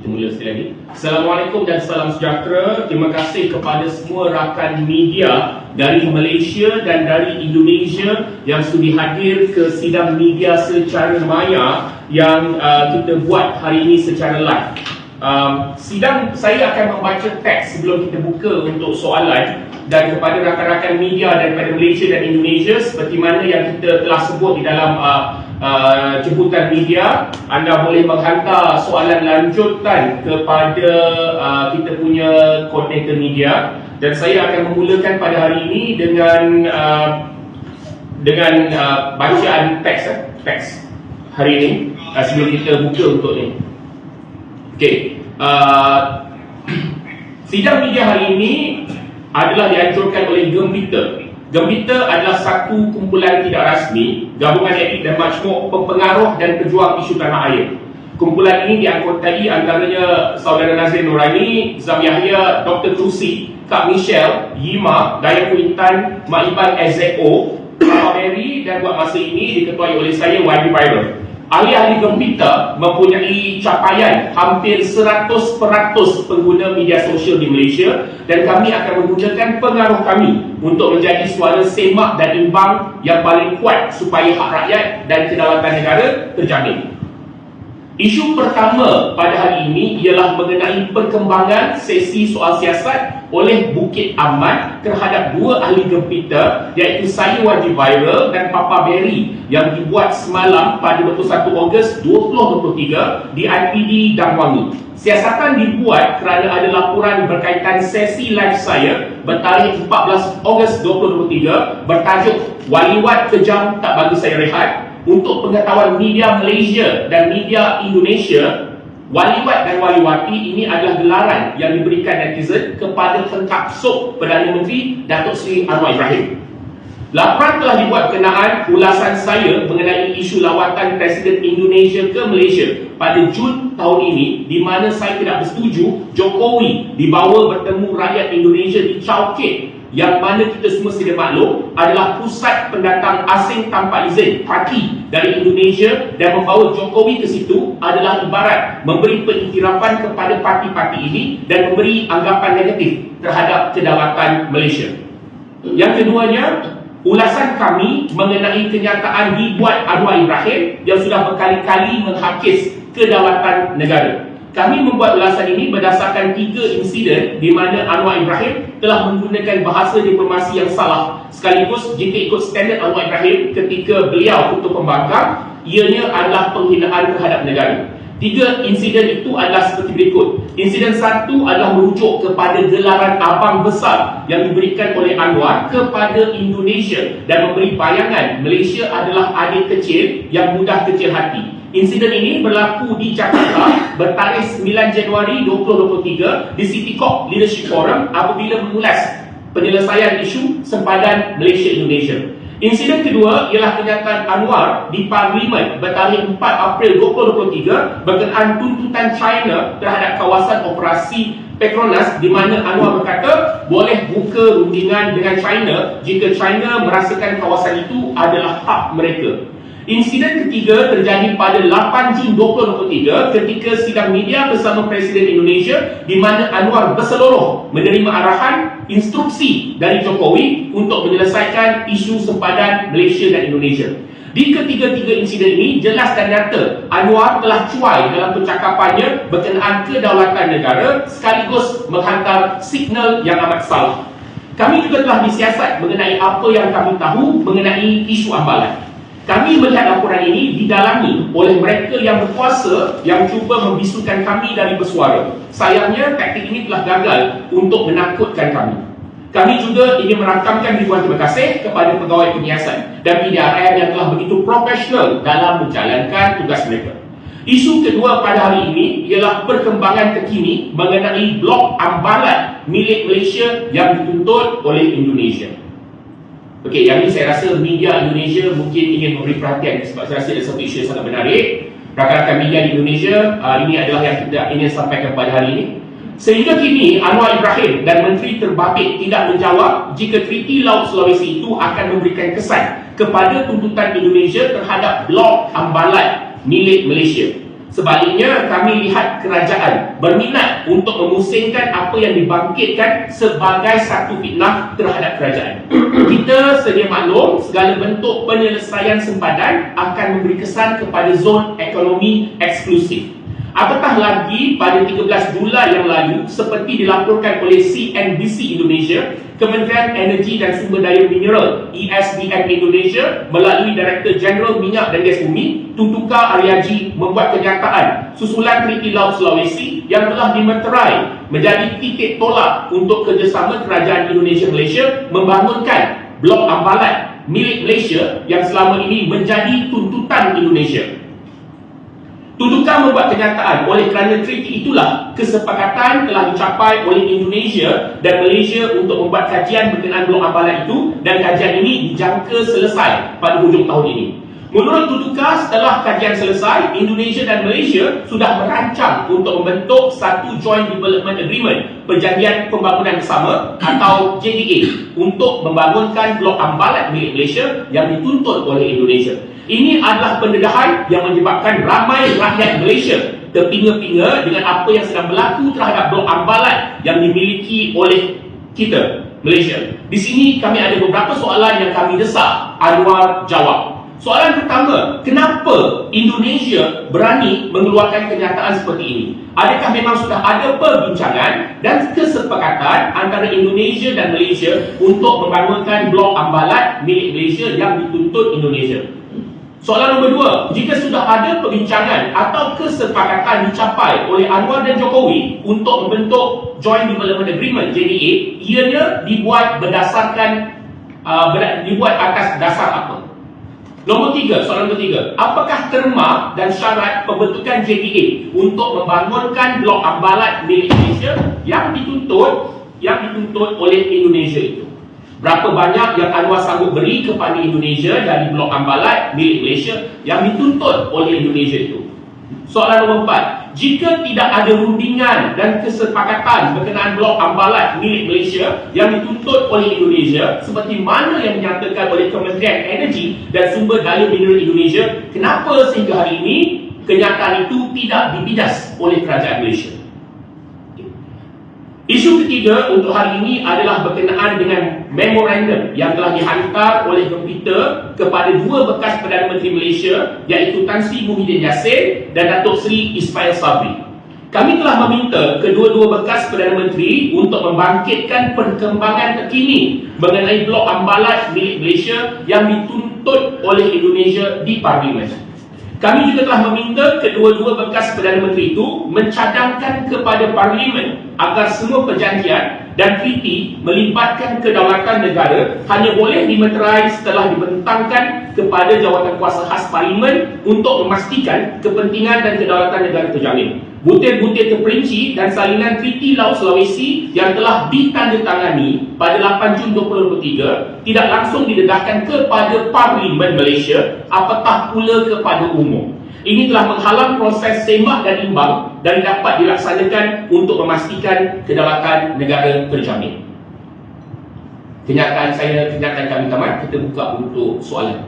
Kita mula sekali lagi. Assalamualaikum dan salam sejahtera. Terima kasih kepada semua rakan media dari Malaysia dan dari Indonesia yang sudi hadir ke sidang media secara maya yang kita buat hari ini secara live. Sidang saya akan membaca teks sebelum kita buka untuk soalan, dan kepada rakan-rakan media daripada Malaysia dan Indonesia, seperti mana yang kita telah sebut di dalam jemputan media, anda boleh menghantar soalan lanjutan kepada kita punya koordinator media, dan saya akan memulakan pada hari ini dengan bacaan teks hari ini sebelum kita buka untuk ni. Okey, sidang media hari ini adalah dianjurkan oleh Gembita. Gembita adalah satu kumpulan tidak rasmi, gabungan etik dan majmuk pempengaruh dan pejuang isu tanah air. Kumpulan ini dianggotai antaranya Saudara Nazrin Nuraini, Zam Yahya, Dr. Trusi, Kak Michelle, Yima, Dayang Kuintan, Mak Iban SZO, Papa Mary, dan buat masa ini diketuai oleh saya, YB Viral. Ahli-ahli Gembita mempunyai capaian hampir 100% pengguna media sosial di Malaysia, dan kami akan menggunakan pengaruh kami untuk menjadi suara semak dan imbang yang paling kuat supaya hak rakyat dan kedaulatan negara terjamin. Isu pertama pada hari ini ialah mengenai perkembangan sesi soal siasat oleh Bukit Aman terhadap dua ahli Gembita, iaitu saya Wajib Viral dan Papa Berry, yang dibuat semalam pada 21 Ogos 2023 di IPD Damwangi. Siasatan dibuat kerana ada laporan berkaitan sesi live saya bertarikh 14 Ogos 2023 bertajuk "Waliwat Kejam Tak Bagi Saya Rehat". Untuk pengetahuan media Malaysia dan media Indonesia, waliwat dan waliwati ini adalah gelaran yang diberikan netizen kepada pengkapsuk Perdana Menteri Datuk Seri Anwar Ibrahim. Laporan telah dibuat berkenaan ulasan saya mengenai isu lawatan Presiden Indonesia ke Malaysia pada Jun tahun ini, di mana saya tidak bersetuju Jokowi dibawa bertemu rakyat Indonesia di Chowkit, yang mana kita semua sedia maklum adalah pusat pendatang asing tanpa izin parti dari Indonesia, dan membawa Jokowi ke situ adalah ibarat memberi pengiktirafan kepada parti-parti ini dan memberi anggapan negatif terhadap kedaulatan Malaysia. Yang keduanya, ulasan kami mengenai kenyataan dibuat Anwar Ibrahim yang sudah berkali-kali menghakis kedaulatan negara. Kami membuat ulasan ini berdasarkan 3 insiden di mana Anwar Ibrahim telah menggunakan bahasa diplomasi yang salah, sekaligus jika ikut standard Anwar Ibrahim ketika beliau untuk pembangkang, ianya adalah penghinaan terhadap negara. 3 insiden itu adalah seperti berikut. Insiden 1 adalah merujuk kepada gelaran abang besar yang diberikan oleh Anwar kepada Indonesia dan memberi bayangan Malaysia adalah adik kecil yang mudah kecil hati. Insiden ini berlaku di Jakarta bertarikh 9 Januari 2023 di City Corp Leadership Forum apabila mengulas penyelesaian isu sempadan Malaysia-Indonesia. Insiden kedua ialah kenyataan Anwar di Parlimen bertarikh 4 April 2023 berkenaan tuntutan China terhadap kawasan operasi Petronas, di mana Anwar berkata boleh buka rundingan dengan China jika China merasakan kawasan itu adalah hak mereka. Insiden ketiga terjadi pada 8 Jun 2023 ketika sidang media bersama Presiden Indonesia, di mana Anwar berseluruh menerima arahan instruksi dari Jokowi untuk menyelesaikan isu sempadan Malaysia dan Indonesia. Di ketiga-tiga insiden ini jelas dan nyata Anwar telah cuai dalam percakapannya berkenaan kedaulatan negara sekaligus menghantar signal yang amat salah. Kami juga telah disiasat mengenai apa yang kami tahu mengenai isu ambalan. Kami melihat laporan ini didalami oleh mereka yang berkuasa yang cuba membisukan kami dari bersuara. Sayangnya taktik ini telah gagal untuk menakutkan kami. Kami juga ingin merakamkan ribuan terima kasih kepada pegawai penyiasan dan PDRM yang telah begitu profesional dalam menjalankan tugas mereka. Isu kedua pada hari ini ialah perkembangan terkini mengenai blok ambalan milik Malaysia yang dituntut oleh Indonesia. Okey, yang ini saya rasa media Indonesia mungkin ingin memberi perhatian sebab saya rasa ada satu isu yang sangat menarik. Rakan-rakan media di Indonesia, ini adalah yang kita ingin sampaikan pada hari ini. Sehingga kini Anwar Ibrahim dan Menteri Terbabit tidak menjawab jika Treaty Laut Sulawesi itu akan memberikan kesan kepada tuntutan Indonesia terhadap blok ambalan milik Malaysia. Sebaliknya, kami lihat kerajaan berminat untuk memusingkan apa yang dibangkitkan sebagai satu fitnah terhadap kerajaan. Kita sedia maklum, segala bentuk penyelesaian sempadan akan memberi kesan kepada zon ekonomi eksklusif. Apatah lagi pada 13 bulan yang lalu, seperti dilaporkan oleh CNBC Indonesia, Kementerian Energi dan Sumber Daya Mineral (ESDM) Indonesia melalui Direktur Jeneral Minyak dan Gas Bumi Tun Tukar Aryaji membuat kenyataan susulan Treaty Laut Sulawesi yang telah dimeterai menjadi titik tolak untuk kerjasama kerajaan Indonesia-Malaysia membangunkan blok ambalat milik Malaysia yang selama ini menjadi tuntutan Indonesia. Tun Tukar membuat kenyataan oleh kerana treaty itulah kesepakatan telah dicapai oleh Indonesia dan Malaysia untuk membuat kajian berkenaan blok ambalat itu, dan kajian ini dijangka selesai pada hujung tahun ini. Menurut Tun Tukar, setelah kajian selesai, Indonesia dan Malaysia sudah merancang untuk membentuk satu Joint Development Agreement, perjanjian pembangunan bersama atau JDA, untuk membangunkan blok ambalat milik Malaysia yang dituntut oleh Indonesia. Ini adalah pendedahan yang menyebabkan ramai rakyat Malaysia terpinga-pinga dengan apa yang sedang berlaku terhadap blok ambalat yang dimiliki oleh kita, Malaysia. Di sini kami ada beberapa soalan yang kami desak Anwar jawab. Soalan pertama, kenapa Indonesia berani mengeluarkan kenyataan seperti ini? Adakah memang sudah ada perbincangan dan kesepakatan antara Indonesia dan Malaysia untuk membangunkan blok ambalat milik Malaysia yang dituntut Indonesia? Soalan nombor dua, jika sudah ada perbincangan atau kesepakatan dicapai oleh Anwar dan Jokowi untuk membentuk Joint Development Agreement JDA, ianya dibuat berdasarkan dibuat atas dasar apa? Nombor tiga, soalan ketiga, apakah terma dan syarat pembentukan JDA untuk membangunkan blok ambalat milik Malaysia yang dituntut oleh Indonesia itu? Berapa banyak yang Anwar sanggup beri kepada Indonesia dari blok ambalat milik Malaysia yang dituntut oleh Indonesia itu? Soalan nombor 4, jika tidak ada rundingan dan kesepakatan berkenaan blok ambalat milik Malaysia yang dituntut oleh Indonesia seperti mana yang dinyatakan oleh Kementerian Energi dan Sumber Daya Mineral Indonesia, kenapa sehingga hari ini kenyataan itu tidak dibidas oleh kerajaan Malaysia? Isu ketiga untuk hari ini adalah berkenaan dengan memorandum yang telah dihantar oleh Gempita kepada dua bekas Perdana Menteri Malaysia, iaitu Tan Sri Muhyiddin Yassin dan Datuk Seri Ismail Sabri. Kami telah meminta kedua-dua bekas Perdana Menteri untuk membangkitkan perkembangan terkini mengenai blok ambalat milik Malaysia yang dituntut oleh Indonesia di Parlimen. Kami juga telah meminta kedua-dua bekas Perdana Menteri itu mencadangkan kepada Parlimen agar semua perjanjian dan treaty melibatkan kedaulatan negara hanya boleh dimeterai setelah dibentangkan kepada jawatan kuasa khas Parlimen untuk memastikan kepentingan dan kedaulatan negara terjamin. Butir-butir terperinci dan salinan Treaty Laut Sulawesi yang telah ditandatangani pada 8 Jun 2023 tidak langsung didedahkan kepada Parlimen Malaysia, apatah pula kepada umum. Ini telah menghalang proses semak dan imbang dan dapat dilaksanakan untuk memastikan kedaulatan negara terjamin. Kenyataan kami tamat, kita buka untuk soalan.